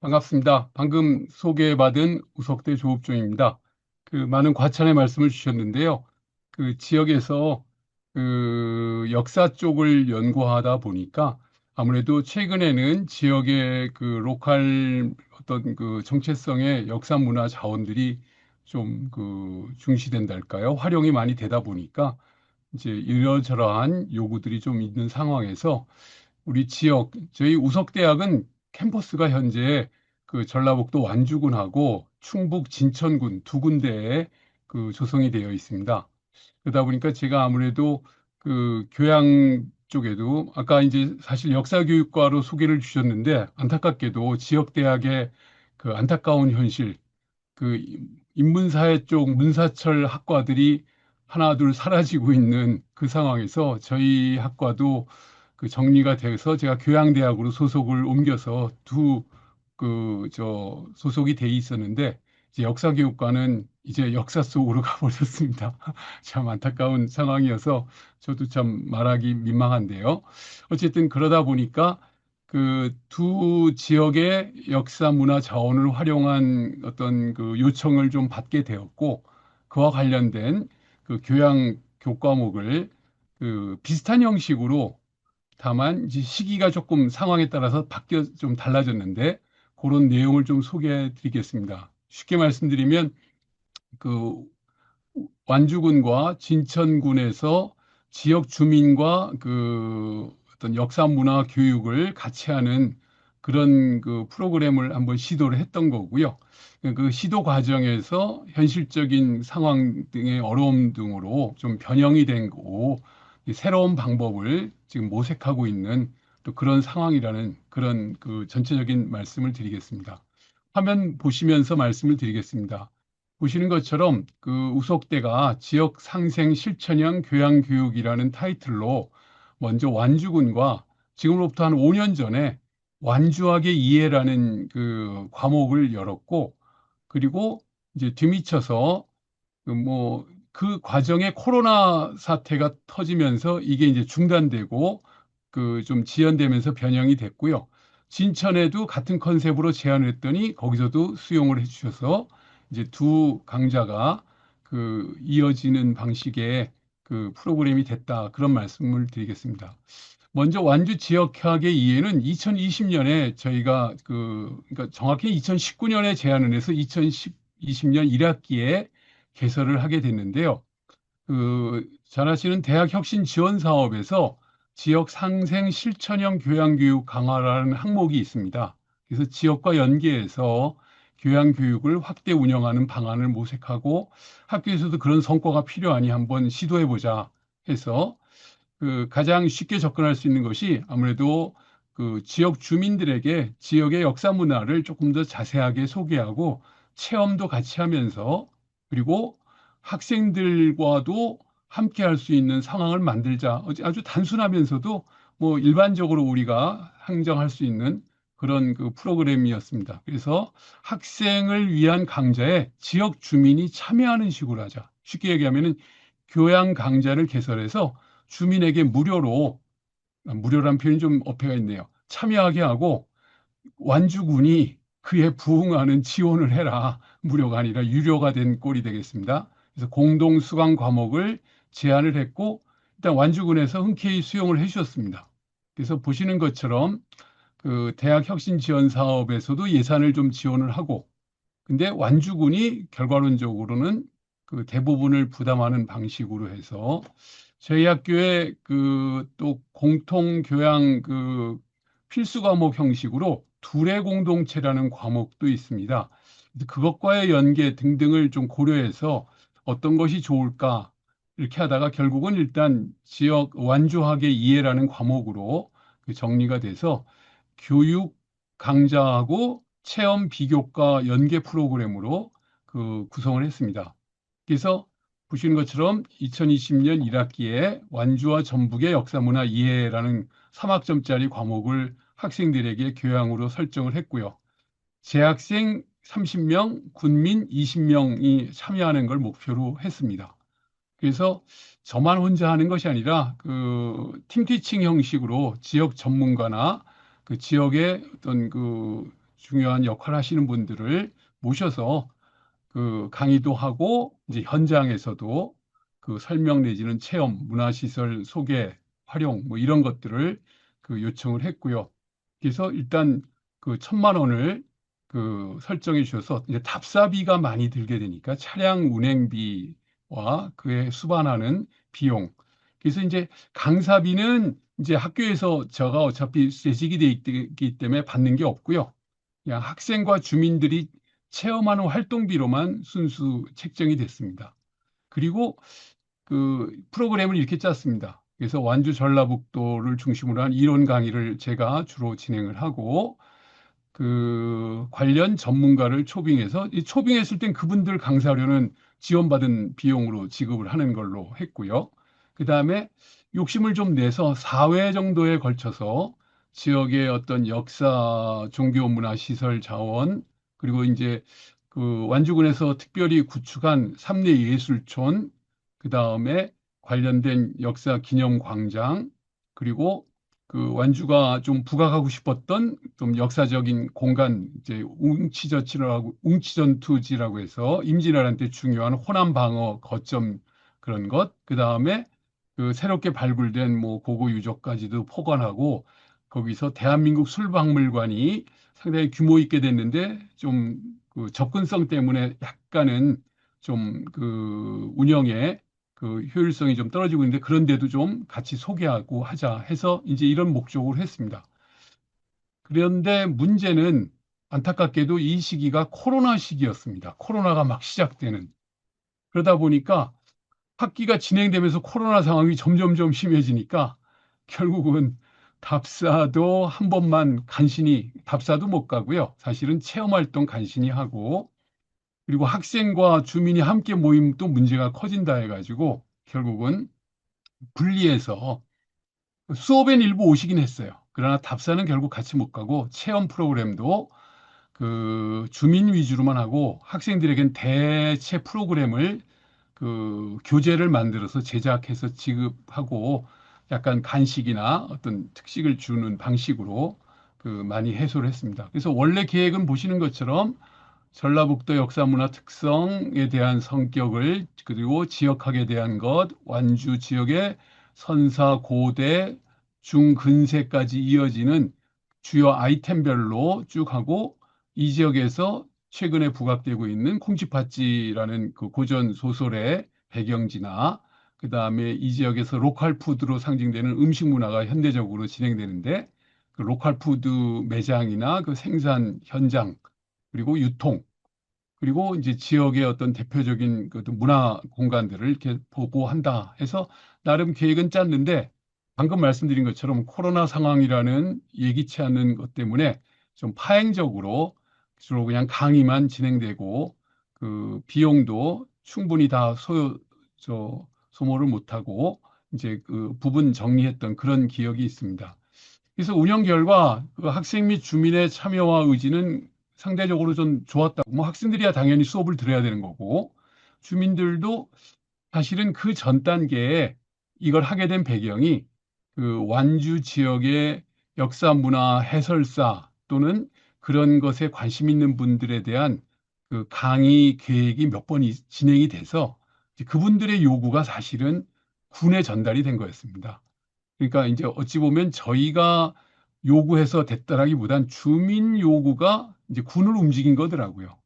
반갑습니다. 방금 소개받은 우석대 조업종입니다. 많은 과찬의 말씀을 주셨는데요. 지역에서 역사 쪽을 연구하다 보니까 아무래도 최근에는 지역의 로컬 어떤 정체성의 역사 문화 자원들이 좀 중시된달까요? 활용이 많이 되다 보니까 이제 이러저러한 요구들이 좀 있는 상황에서 우리 지역, 저희 우석대학은 캠퍼스가 현재 전라북도 완주군하고 충북 진천군 두 군데에 조성이 되어 있습니다. 그러다 보니까 제가 아무래도 교양 쪽에도 아까 이제 사실 역사교육과로 소개를 주셨는데 안타깝게도 지역대학의 안타까운 현실, 그 인문사회 쪽 문사철 학과들이 하나 둘 사라지고 있는 그 상황에서 저희 학과도 정리가 돼서 제가 교양대학으로 소속을 옮겨서 소속이 돼 있었는데 이제 역사교육과는 이제 역사 속으로 가버렸습니다. 참 안타까운 상황이어서 저도 참 말하기 민망한데요. 어쨌든 그러다 보니까 두 지역의 역사 문화 자원을 활용한 어떤 요청을 좀 받게 되었고 그와 관련된 교양 교과목을 비슷한 형식으로 다만 이제 시기가 조금 상황에 따라서 바뀌어 좀 달라졌는데 그런 내용을 좀 소개해 드리겠습니다. 쉽게 말씀드리면 그 완주군과 진천군에서 지역 주민과 어떤 역사 문화 교육을 같이 하는 그런 프로그램을 한번 시도를 했던 거고요. 그 시도 과정에서 현실적인 상황 등의 어려움 등으로 좀 변형이 된 거고 새로운 방법을 지금 모색하고 있는 또 그런 상황이라는 그런 전체적인 말씀을 드리겠습니다. 화면 보시면서 말씀을 드리겠습니다. 보시는 것처럼 우석대가 지역 상생 실천형 교양 교육이라는 타이틀로 먼저 완주군과 지금으로부터 한 5년 전에 완주학의 이해라는 과목을 열었고 그리고 이제 뒤미쳐서 그 과정에 코로나 사태가 터지면서 이게 이제 중단되고 좀 지연되면서 변형이 됐고요. 진천에도 같은 컨셉으로 제안을 했더니 거기서도 수용을 해주셔서 이제 두 강좌가 이어지는 방식의 프로그램이 됐다. 그런 말씀을 드리겠습니다. 먼저 완주 지역학의 이해는 2020년에 저희가 그러니까 정확히 2019년에 제안을 해서 2020년 1학기에 개설을 하게 됐는데요. 잘 아시는 대학 혁신 지원 사업에서 지역 상생 실천형 교양교육 강화라는 항목이 있습니다. 그래서 지역과 연계해서 교양교육을 확대 운영하는 방안을 모색하고 학교에서도 그런 성과가 필요하니 한번 시도해보자 해서 가장 쉽게 접근할 수 있는 것이 아무래도 지역 주민들에게 지역의 역사 문화를 조금 더 자세하게 소개하고 체험도 같이 하면서 그리고 학생들과도 함께 할 수 있는 상황을 만들자. 아주 단순하면서도 뭐 일반적으로 우리가 항정할 수 있는 그런 프로그램이었습니다. 그래서 학생을 위한 강좌에 지역 주민이 참여하는 식으로 하자. 쉽게 얘기하면은 교양 강좌를 개설해서 주민에게 무료란 표현이 좀 어폐가 있네요. 참여하게 하고 완주군이 그에 부응하는 지원을 해라. 무료가 아니라 유료가 된 꼴이 되겠습니다. 그래서 공동 수강 과목을 제안을 했고 일단 완주군에서 흔쾌히 수용을 해주셨습니다. 그래서 보시는 것처럼 대학 혁신 지원 사업에서도 예산을 좀 지원을 하고 근데 완주군이 결과론적으로는 대부분을 부담하는 방식으로 해서 저희 학교에 또 공통교양 필수 과목 형식으로 두뇌 공동체라는 과목도 있습니다. 그것과의 연계 등등을 좀 고려해서 어떤 것이 좋을까 이렇게 하다가 결국은 일단 지역 완주학의 이해라는 과목으로 정리가 돼서 교육 강좌하고 체험 비교과 연계 프로그램으로 구성을 했습니다. 그래서 보시는 것처럼 2020년 1학기에 완주와 전북의 역사문화 이해라는 3학점짜리 과목을 학생들에게 교양으로 설정을 했고요. 재학생 30명, 군민 20명이 참여하는 걸 목표로 했습니다. 그래서 저만 혼자 하는 것이 아니라 팀티칭 형식으로 지역 전문가나 지역의 어떤 중요한 역할을 하시는 분들을 모셔서 그 강의도 하고 이제 현장에서도 그 설명 내지는 체험, 문화시설 소개, 활용 뭐 이런 것들을 그 요청을 했고요. 그래서 일단 그 1,000만 원을 그 설정해 주셔서 이제 답사비가 많이 들게 되니까 차량 운행비와 그에 수반하는 비용. 그래서 이제 강사비는 이제 학교에서 제가 어차피 재직이 돼 있기 때문에 받는 게 없고요. 그냥 학생과 주민들이 체험하는 활동비로만 순수 책정이 됐습니다. 그리고 그 프로그램을 이렇게 짰습니다. 그래서 완주 전라북도를 중심으로 한 이론 강의를 제가 주로 진행을 하고 그 관련 전문가를 초빙해서 이 초빙했을 땐 그분들 강사료는 지원받은 비용으로 지급을 하는 걸로 했고요. 그다음에 욕심을 좀 내서 4회 정도에 걸쳐서 지역의 어떤 역사, 종교 문화 시설 자원 그리고 이제 그 완주군에서 특별히 구축한 삼례 예술촌 그다음에 관련된 역사 기념 광장 그리고 그 완주가 좀 부각하고 싶었던 좀 역사적인 공간 이제 웅치전투지라고 해서 임진왜란 때 중요한 호남 방어 거점 그런 것 그다음에 그 새롭게 발굴된 뭐 고고 유적까지도 포괄하고 거기서 대한민국 술박물관이 상당히 규모 있게 됐는데 좀 그 접근성 때문에 약간은 좀 그 운영에 그 효율성이 좀 떨어지고 있는데 그런데도 좀 같이 소개하고 하자 해서 이제 이런 목적으로 했습니다. 그런데 문제는 안타깝게도 이 시기가 코로나 시기였습니다. 코로나가 막 시작되는. 그러다 보니까 학기가 진행되면서 코로나 상황이 점점점 심해지니까 결국은 답사도 한 번만 간신히 답사도 못 가고요. 사실은 체험활동 간신히 하고 그리고 학생과 주민이 함께 모이면 또 문제가 커진다 해가지고 결국은 분리해서 수업엔 일부 오시긴 했어요. 그러나 답사는 결국 같이 못 가고 체험 프로그램도 그 주민 위주로만 하고 학생들에겐 대체 프로그램을 그 교재를 만들어서 제작해서 지급하고 약간 간식이나 어떤 특식을 주는 방식으로 그 많이 해소를 했습니다. 그래서 원래 계획은 보시는 것처럼 전라북도 역사문화 특성에 대한 성격을 그리고 지역학에 대한 것, 완주 지역의 선사, 고대, 중근세까지 이어지는 주요 아이템별로 쭉 하고 이 지역에서 최근에 부각되고 있는 콩쥐팥쥐라는 그 고전 소설의 배경지나 그다음에 이 지역에서 로컬 푸드로 상징되는 음식 문화가 현대적으로 진행되는데 그 로컬 푸드 매장이나 그 생산 현장 그리고 유통 그리고 이제 지역의 어떤 대표적인 그 문화 공간들을 이렇게 보고한다 해서 나름 계획은 짰는데 방금 말씀드린 것처럼 코로나 상황이라는 예기치 않은 것 때문에 좀 파행적으로 주로 그냥 강의만 진행되고 그 비용도 충분히 다 소모를 못하고 이제 그 부분 정리했던 그런 기억이 있습니다. 그래서 운영 결과 그 학생 및 주민의 참여와 의지는 상대적으로 좀 좋았다고. 뭐 학생들이야 당연히 수업을 들어야 되는 거고 주민들도 사실은 그 전 단계에 이걸 하게 된 배경이 그 완주 지역의 역사 문화 해설사 또는 그런 것에 관심 있는 분들에 대한 그 강의 계획이 몇 번 진행이 돼서 이제 그분들의 요구가 사실은 군에 전달이 된 거였습니다. 그러니까 이제 어찌 보면 저희가 요구해서 됐다라기보단 주민 요구가 이제 군을 움직인 거더라고요.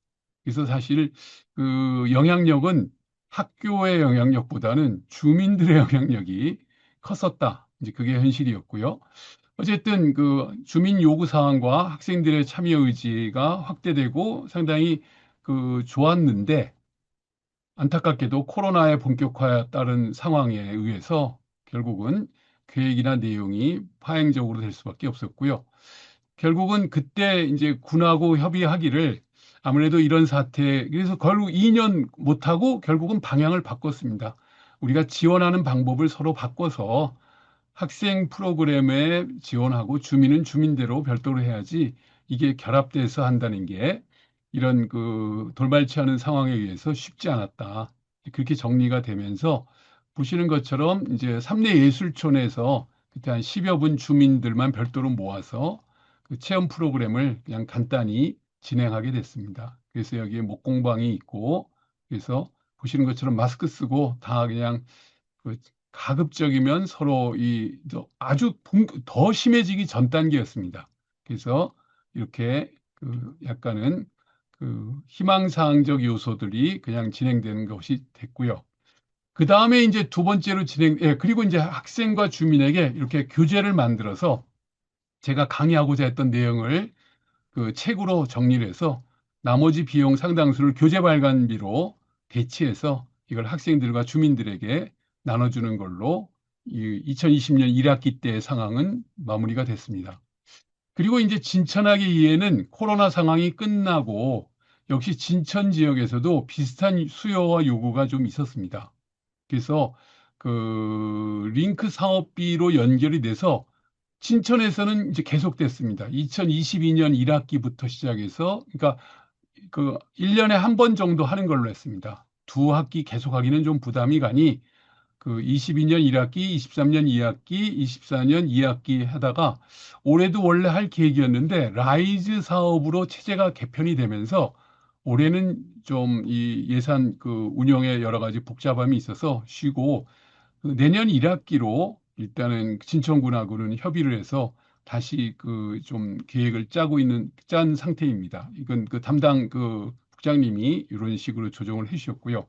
그래서 사실 그 영향력은 학교의 영향력보다는 주민들의 영향력이 컸었다. 이제 그게 현실이었고요. 어쨌든 그 주민 요구 사항과 학생들의 참여 의지가 확대되고 상당히 그 좋았는데 안타깝게도 코로나의 본격화에 따른 상황에 의해서 결국은 계획이나 내용이 파행적으로 될 수밖에 없었고요. 결국은 그때 이제 군하고 협의하기를 아무래도 이런 사태, 그래서 결국 2년 못하고 결국은 방향을 바꿨습니다. 우리가 지원하는 방법을 서로 바꿔서 학생 프로그램에 지원하고 주민은 주민대로 별도로 해야지 이게 결합돼서 한다는 게 이런 그 돌발치 않은 상황에 의해서 쉽지 않았다. 그렇게 정리가 되면서 보시는 것처럼 이제 삼례 예술촌에서 그때 한 10여 분 주민들만 별도로 모아서 그 체험 프로그램을 그냥 간단히 진행하게 됐습니다. 그래서 여기에 목공방이 있고, 그래서 보시는 것처럼 마스크 쓰고 다 그냥 그 가급적이면 서로 아주 더 심해지기 전 단계였습니다. 그래서 이렇게 그 약간은 그 희망사항적 요소들이 그냥 진행되는 것이 됐고요. 그 다음에 이제 두 번째로 그리고 이제 학생과 주민에게 이렇게 교재를 만들어서 제가 강의하고자 했던 내용을 그 책으로 정리를 해서 나머지 비용 상당수를 교재 발간비로 대치해서 이걸 학생들과 주민들에게 나눠주는 걸로 2020년 1학기 때 상황은 마무리가 됐습니다. 그리고 이제 진천하기 이후에는 코로나 상황이 끝나고 역시 진천 지역에서도 비슷한 수요와 요구가 좀 있었습니다. 그래서 그 링크 사업비로 연결이 돼서 진천에서는 이제 계속됐습니다. 2022년 1학기부터 시작해서 그러니까 그 1년에 한 번 정도 하는 걸로 했습니다. 두 학기 계속하기는 좀 부담이 가니 그 22년 1학기, 23년 2학기, 24년 2학기 하다가 올해도 원래 할 계획이었는데 라이즈 사업으로 체제가 개편이 되면서 올해는 좀 이 예산 그 운영에 여러 가지 복잡함이 있어서 쉬고 그 내년 1학기로 일단은 진천군하고는 협의를 해서 다시 그 좀 계획을 짠 상태입니다. 이건 그 담당 그 국장님이 이런 식으로 조정을 해주셨고요.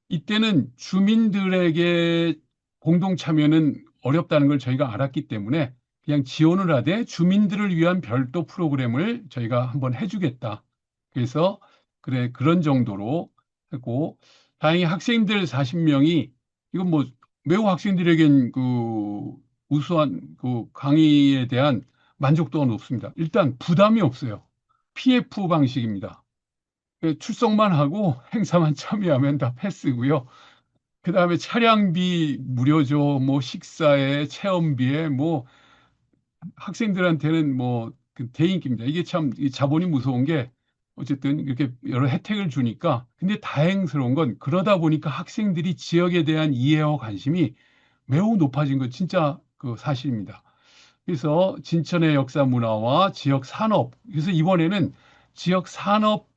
이때는 주민들에게 공동 참여는 어렵다는 걸 저희가 알았기 때문에 그냥 지원을 하되 주민들을 위한 별도 프로그램을 저희가 한번 해주겠다. 그래서 그래 그런 정도로 하고 다행히 학생들 40명이 이건 뭐 매우 학생들에겐 그 우수한 그 강의에 대한 만족도가 높습니다. 일단 부담이 없어요. PF 방식입니다. 출석만 하고 행사만 참여하면 다 패스고요. 그다음에 차량비 무료죠. 뭐 식사에 체험비에 뭐 학생들한테는 뭐그 대인기입니다. 이게 참 자본이 무서운 게 어쨌든 이렇게 여러 혜택을 주니까 근데 다행스러운 건 그러다 보니까 학생들이 지역에 대한 이해와 관심이 매우 높아진 건 진짜 그 사실입니다. 그래서 진천의 역사 문화와 지역 산업 그래서 이번에는 지역 산업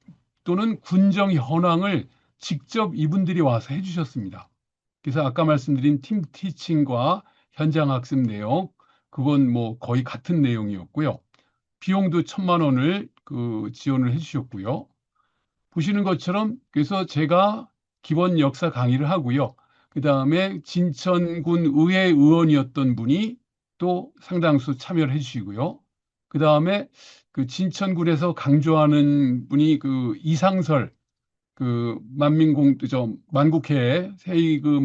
또는 군정 현황을 직접 이분들이 와서 해주셨습니다. 그래서 아까 말씀드린 팀 티칭과 현장 학습 내용, 그건 뭐 거의 같은 내용이었고요. 비용도 1,000만 원을 그 지원을 해주셨고요. 보시는 것처럼 그래서 제가 기본 역사 강의를 하고요. 그 다음에 진천군 의회 의원이었던 분이 또 상당수 참여를 해주시고요. 그 다음에 그 진천군에서 강조하는 분이 그 이상설 그 만국회 회의 그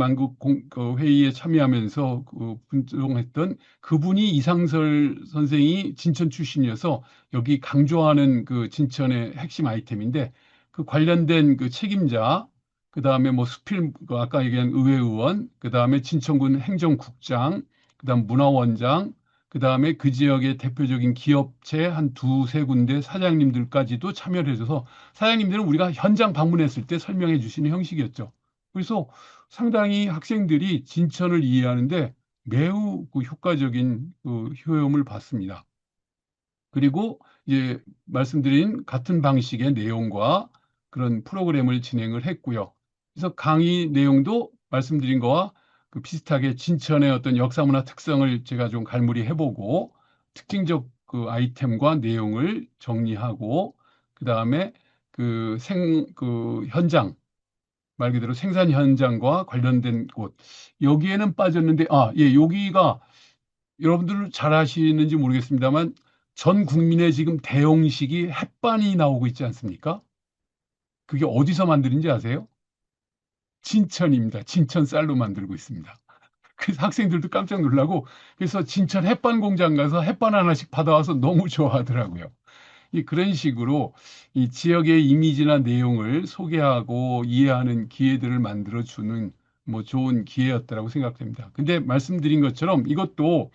그 회의에 참여하면서 그 분동했던 그분이 이상설 선생이 진천 출신이어서 여기 강조하는 그 진천의 핵심 아이템인데 그 관련된 그 책임자 그다음에 뭐 수필 그 아까 얘기한 의회의원 그다음에 진천군 행정국장 그다음 문화원장 그다음에 그 지역의 대표적인 기업체 한 두세 군데 사장님들까지도 참여를 해줘서 사장님들은 우리가 현장 방문했을 때 설명해 주시는 형식이었죠. 그래서 상당히 학생들이 진천을 이해하는데 매우 그 효과적인 그 효용을 봤습니다. 그리고 이제 말씀드린 같은 방식의 내용과 그런 프로그램을 진행을 했고요. 그래서 강의 내용도 말씀드린 거와 그 비슷하게 진천의 어떤 역사문화 특성을 제가 좀 갈무리 해보고 특징적 그 아이템과 내용을 정리하고 그다음에 그 현장 말 그대로 생산 현장과 관련된 곳 여기에는 빠졌는데 여기가 여러분들 잘 아시는지 모르겠습니다만 전 국민의 지금 대용식이 햇반이 나오고 있지 않습니까? 그게 어디서 만드는지 아세요? 진천입니다. 진천 쌀로 만들고 있습니다. 그래서 학생들도 깜짝 놀라고 그래서 진천 햇반 공장 가서 햇반 하나씩 받아와서 너무 좋아하더라고요. 그런 식으로 이 지역의 이미지나 내용을 소개하고 이해하는 기회들을 만들어주는 뭐 좋은 기회였다라고 생각됩니다. 근데 말씀드린 것처럼 이것도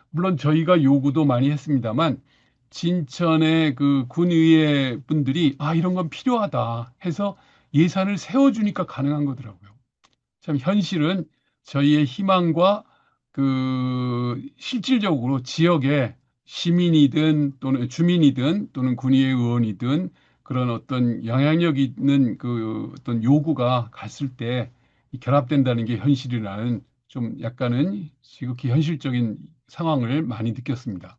물론 저희가 요구도 많이 했습니다만 진천의 그 군의회 분들이 이런 건 필요하다 해서 예산을 세워주니까 가능한 거더라고요. 참 현실은 저희의 희망과 그 실질적으로 지역에 시민이든 또는 주민이든 또는 군의회 의원이든 그런 어떤 영향력 있는 그 어떤 요구가 갔을 때 결합된다는 게 현실이라는 좀 약간은 지극히 현실적인 상황을 많이 느꼈습니다.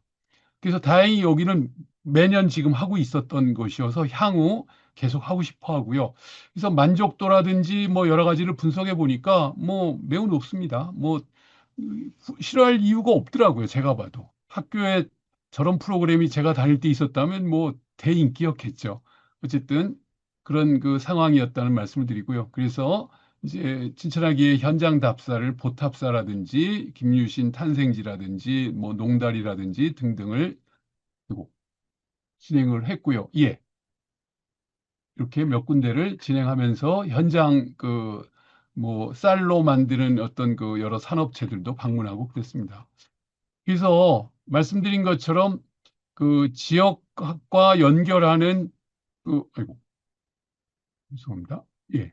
그래서 다행히 여기는 매년 지금 하고 있었던 것이어서 향후 계속 하고 싶어 하고요. 그래서 만족도라든지 뭐 여러 가지를 분석해 보니까 뭐 매우 높습니다. 뭐 싫어할 이유가 없더라고요. 제가 봐도. 학교에 저런 프로그램이 제가 다닐 때 있었다면 뭐 대인기였겠죠. 어쨌든 그런 그 상황이었다는 말씀을 드리고요. 그래서 이제 친철하기의 현장 답사를 보탑사라든지 김유신 탄생지라든지 뭐 농달이라든지 등등을 진행을 했고요. 예. 이렇게 몇 군데를 진행하면서 현장 그 뭐 쌀로 만드는 어떤 그 여러 산업체들도 방문하고 그랬습니다. 그래서 말씀드린 것처럼 그 지역과 연결하는 그 아이고 죄송합니다. 예.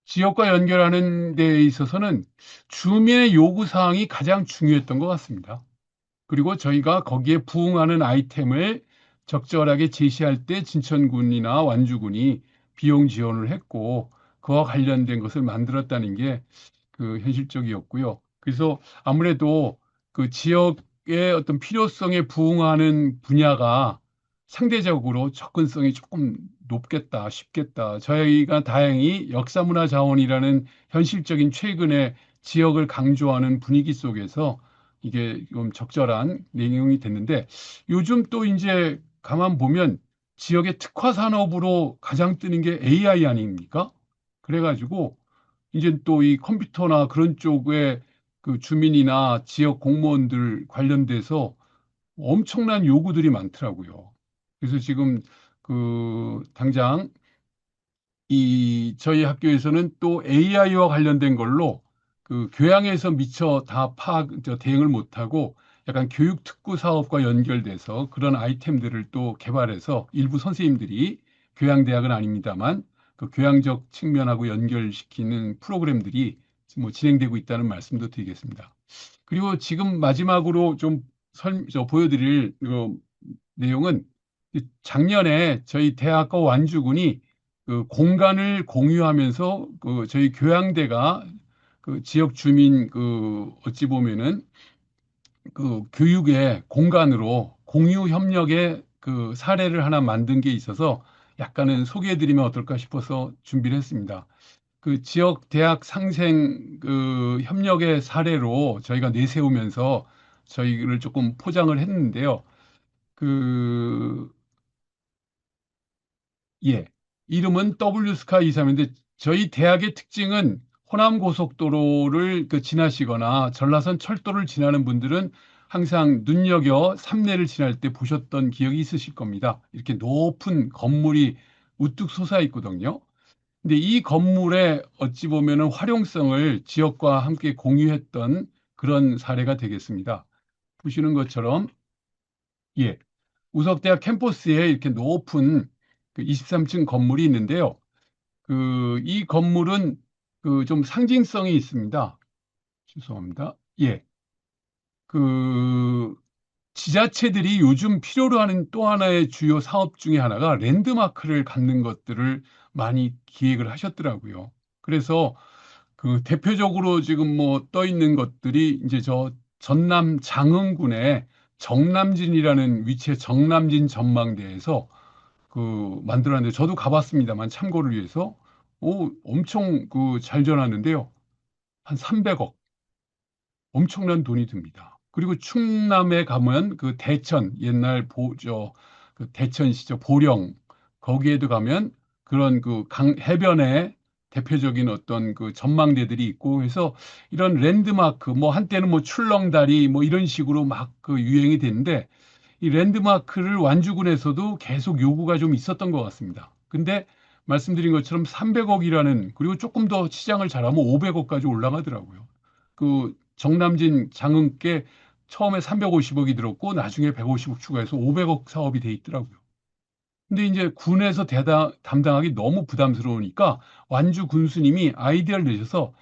지역과 연결하는 데 있어서는 주민의 요구 사항이 가장 중요했던 것 같습니다. 그리고 저희가 거기에 부응하는 아이템을 적절하게 제시할 때 진천군이나 완주군이 비용 지원을 했고 그와 관련된 것을 만들었다는 게 그 현실적이었고요. 그래서 아무래도 그 지역의 어떤 필요성에 부응하는 분야가 상대적으로 접근성이 조금 높겠다, 쉽겠다. 저희가 다행히 역사문화자원이라는 현실적인 최근의 지역을 강조하는 분위기 속에서 이게 좀 적절한 내용이 됐는데 요즘 또 이제 가만 보면 지역의 특화 산업으로 가장 뜨는 게 AI 아닙니까? 그래가지고 이제 또 이 컴퓨터나 그런 쪽에 그 주민이나 지역 공무원들 관련돼서 엄청난 요구들이 많더라고요. 그래서 지금 그 당장 이 저희 학교에서는 또 AI와 관련된 걸로 그 교양에서 미처 다 대응을 못하고 약간 교육 특구 사업과 연결돼서 그런 아이템들을 또 개발해서 일부 선생님들이 교양대학은 아닙니다만 그 교양적 측면하고 연결시키는 프로그램들이 뭐 진행되고 있다는 말씀도 드리겠습니다. 그리고 지금 마지막으로 좀 보여드릴 그 내용은 작년에 저희 대학과 완주군이 그 공간을 공유하면서 그 저희 교양대가 그 지역 주민 그 어찌 보면은 그 교육의 공간으로 공유 협력의 그 사례를 하나 만든 게 있어서 약간은 소개해드리면 어떨까 싶어서 준비를 했습니다. 그 지역 대학 상생 그 협력의 사례로 저희가 내세우면서 저희를 조금 포장을 했는데요. 그 예. 이름은 W스카 23인데 저희 대학의 특징은 호남 고속도로를 그 지나시거나 전라선 철도를 지나는 분들은 항상 눈여겨 삼내를 지날 때 보셨던 기억이 있으실 겁니다. 이렇게 높은 건물이 우뚝 솟아 있거든요. 근데 이 건물의 어찌 보면은 활용성을 지역과 함께 공유했던 그런 사례가 되겠습니다. 보시는 것처럼 예. 우석대학 캠퍼스에 이렇게 높은 그 23층 건물이 있는데요. 그 이 건물은 그 좀 상징성이 있습니다. 죄송합니다. 예. 그 지자체들이 요즘 필요로 하는 또 하나의 주요 사업 중에 하나가 랜드마크를 갖는 것들을 많이 기획을 하셨더라고요. 그래서 그 대표적으로 지금 뭐 떠 있는 것들이 이제 저 전남 장흥군의 정남진이라는 위치의 정남진 전망대에서 그 만들었는데 저도 가봤습니다만 참고를 위해서 엄청 그 잘 전하는데요. 한 300억 엄청난 돈이 듭니다. 그리고 충남에 가면 그 대천 옛날 그 대천시죠 보령 거기에도 가면 그런 그 해변에 대표적인 어떤 그 전망대들이 있고 해서 이런 랜드마크 뭐 한때는 뭐 출렁다리 뭐 이런 식으로 막 그 유행이 됐는데 이 랜드마크를 완주군에서도 계속 요구가 좀 있었던 것 같습니다. 근데 말씀드린 것처럼 300억이라는 그리고 조금 더 시장을 잘하면 500억까지 올라가더라고요. 그 정남진 장흥께 처음에 350억이 들었고 나중에 150억 추가해서 500억 사업이 돼 있더라고요. 근데 이제 군에서 담당하기 너무 부담스러우니까 완주 군수님이 아이디어를 내셔서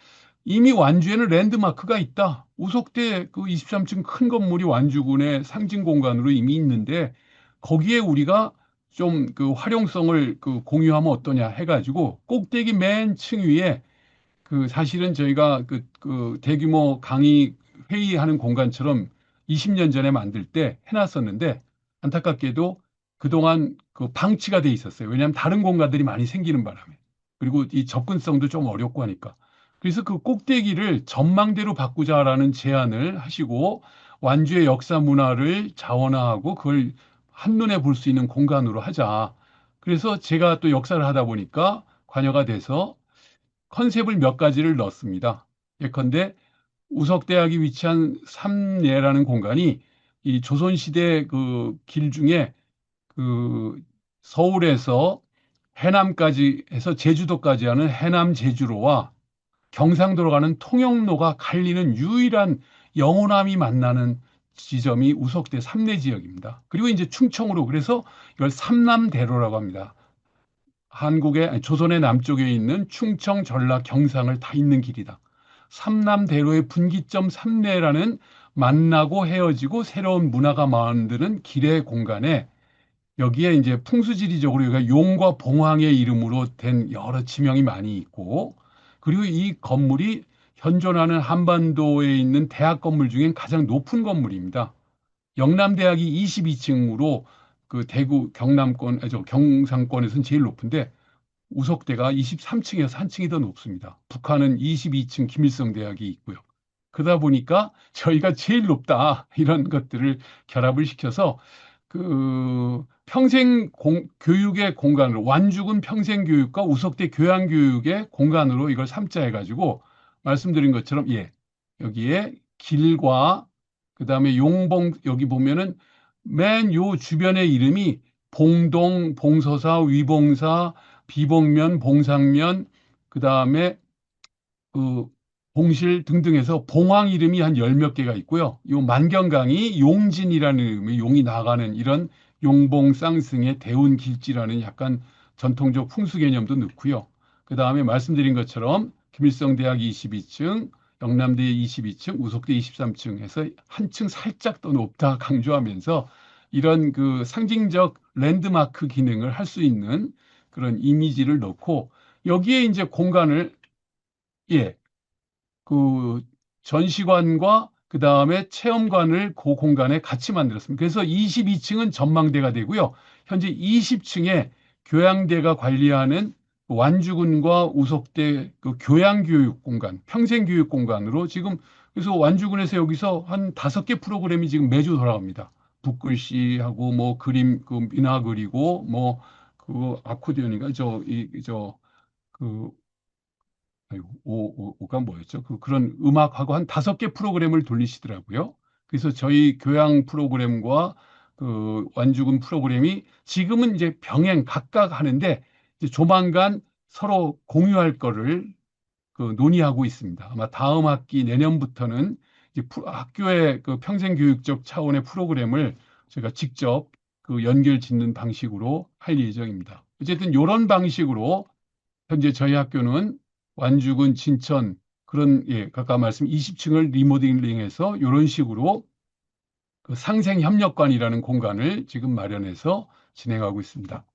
이미 완주에는 랜드마크가 있다. 우석대 그 23층 큰 건물이 완주군의 상징 공간으로 이미 있는데 거기에 우리가 좀 그 활용성을 그 공유하면 어떠냐 해가지고 꼭대기 맨 층 위에 그 사실은 저희가 그 대규모 강의 회의하는 공간처럼 20년 전에 만들 때 해놨었는데 안타깝게도 그동안 그 방치가 돼 있었어요. 왜냐하면 다른 공간들이 많이 생기는 바람에. 그리고 이 접근성도 좀 어렵고 하니까. 그래서 그 꼭대기를 전망대로 바꾸자라는 제안을 하시고 완주의 역사 문화를 자원화하고 그걸 한눈에 볼 수 있는 공간으로 하자. 그래서 제가 또 역사를 하다 보니까 관여가 돼서 컨셉을 몇 가지를 넣었습니다. 예컨대 우석대학이 위치한 삼례라는 공간이 이 조선시대 그 길 중에 그 서울에서 해남까지 해서 제주도까지 하는 해남 제주로와 경상도로 가는 통영로가 갈리는 유일한 영호남이 만나는 지점이 우석대 삼례 지역입니다. 그리고 이제 충청으로 그래서 이걸 삼남대로라고 합니다. 한국의 아니, 조선의 남쪽에 있는 충청, 전라, 경상을 다 잇는 길이다. 삼남대로의 분기점 삼례라는 만나고 헤어지고 새로운 문화가 만드는 길의 공간에 여기에 이제 풍수지리적으로 여기가 용과 봉황의 이름으로 된 여러 지명이 많이 있고 그리고 이 건물이 현존하는 한반도에 있는 대학 건물 중엔 가장 높은 건물입니다. 영남대학이 22층으로 그 대구 경남권, 경상권에서는 제일 높은데 우석대가 23층에서 한 층이 더 높습니다. 북한은 22층 김일성대학이 있고요. 그러다 보니까 저희가 제일 높다 이런 것들을 결합을 시켜서 그 교육의 공간으로 완주군 평생교육과 우석대 교양교육의 공간으로 이걸 삼자 해가지고 말씀드린 것처럼 예 여기에 길과 그다음에 용봉 여기 보면은 맨 요 주변의 이름이 봉동, 봉서사, 위봉사, 비봉면, 봉상면 그다음에 그 봉실 등등해서 봉황 이름이 한 열 몇 개가 있고요. 요 만경강이 용진이라는 이름의 용이 나가는 이런 용봉 쌍승의 대운 길지라는 약간 전통적 풍수 개념도 넣고요. 그 다음에 말씀드린 것처럼 김일성대학 22층, 영남대 22층, 우석대 23층 해서 한 층 살짝 더 높다 강조하면서 이런 그 상징적 랜드마크 기능을 할 수 있는 그런 이미지를 넣고 여기에 이제 공간을 예, 그 전시관과 그 다음에 체험관을 그 공간에 같이 만들었습니다. 그래서 22층은 전망대가 되고요. 현재 20층에 교양대가 관리하는 완주군과 우석대 그 교양교육 공간, 평생교육 공간으로 지금 그래서 완주군에서 여기서 한 5개 프로그램이 지금 매주 돌아갑니다. 붓글씨하고 뭐 그림, 그 민화 그리고 뭐 그 아코디언인가 그 아이고, 오가 뭐였죠? 그런 음악하고 한 5개 프로그램을 돌리시더라고요. 그래서 저희 교양 프로그램과 그 완주군 프로그램이 지금은 이제 병행 각각 하는데 이제 조만간 서로 공유할 거를 그 논의하고 있습니다. 아마 다음 학기 내년부터는 이제 학교의 그 평생교육적 차원의 프로그램을 제가 직접 그 연결 짓는 방식으로 할 예정입니다. 어쨌든 이런 방식으로 현재 저희 학교는 완주군 진천 그런 예, 아까 말씀 20층을 리모델링해서 이런 식으로 그 상생협력관이라는 공간을 지금 마련해서 진행하고 있습니다.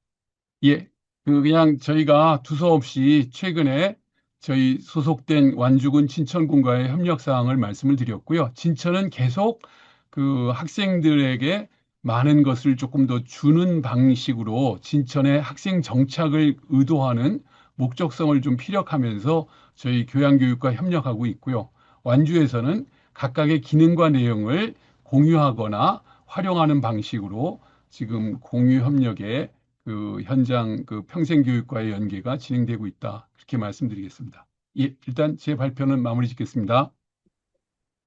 예, 그냥 저희가 두서없이 최근에 저희 소속된 완주군 진천군과의 협력 사항을 말씀을 드렸고요. 진천은 계속 그 학생들에게 많은 것을 조금 더 주는 방식으로 진천의 학생 정착을 의도하는 목적성을 좀 피력하면서 저희 교양교육과 협력하고 있고요. 완주에서는 각각의 기능과 내용을 공유하거나 활용하는 방식으로 지금 공유 협력에 그 현장 그 평생교육과의 연계가 진행되고 있다. 그렇게 말씀드리겠습니다. 예, 일단 제 발표는 마무리 짓겠습니다.